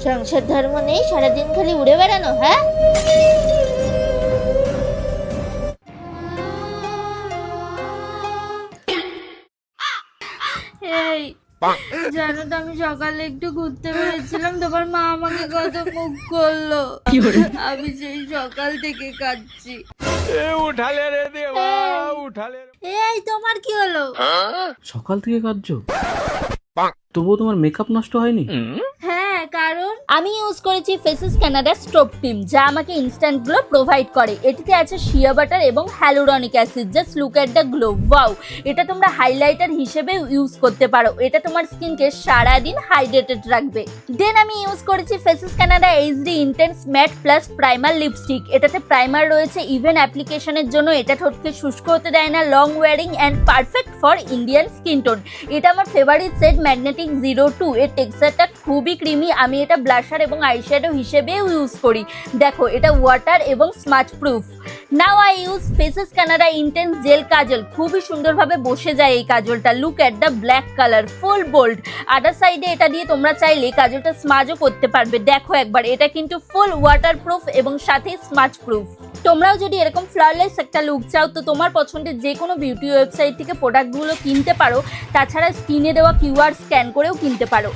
সংসার ধর্ম নেই, সারাদিন খালি উড়ে বেড়ানো, হ্যাঁ? এই জানো তো আমি সকালে একটু ঘুরতে বেরিয়েছিলাম, তোমার মা আমাকে কত মুখ করলো। আমি সেই সকাল থেকে কাঁদছি। এই তোমার কি হলো? সকাল থেকে কাঁদছো? তবুও তোমার মেকআপ নষ্ট হয়নি? হ্যাঁ, কারণ আমি ইউজ করেছি ফেসেস কানাডা স্ট্রোব ক্রিম, যা আমাকে ইনস্ট্যান্ট গ্লো প্রোভাইড করে। এটিতে আছে শিয়া বাটার এবং hyaluronic acid. Just look at the glow, wow! এটা তোমরা হাইলাইটার হিসেবে ইউজ করতে পারো। এটা তোমার স্কিনকে সারাদিন হাইড্রেটেড রাখবে। দেন আমি ইউজ করেছি Faces Canada HD intense matte plus primer lipstick. এটাতে প্রাইমার রয়েছে ইভেন অ্যাপ্লিকেশনের জন্য। এটা ঠোঁটকে শুষ্ক হতে দেয় না, long wearing and perfect for Indian skin tone. এটা আমার ফেভারিট সেট ম্যাগনেটিক 02। এর টেক্সচারটা খুবই ক্রিমি। আমি এটা ব্লাশার এবং আইশ্যাডো হিসেবেও ইউজ করি। দেখো, এটা ওয়াটার এবং smudge proof. Now I use faces Canada intense gel kajal. খুবই সুন্দরভাবে বসে যায় এই কাজলটা। Look at the black colour, full bold. Other সাইডে এটা দিয়ে তোমরা চাইলে কাজলটা স্মাজও করতে পারবে। দেখো একবার, এটা কিন্তু ফুল ওয়াটার প্রুফ এবং সাথে স্মাচ প্রুফ। তোমরাও যদি এরকম ফ্লাওয়ারলেস একটা লুক চাও, তো তোমার পছন্দের যে কোনো বিউটি ওয়েবসাইট থেকে প্রোডাক্টগুলো কিনতে পারো। তাছাড়া স্ক্রিনে দেওয়া কিউআর স্ক্যান করেও কিনতে পারো।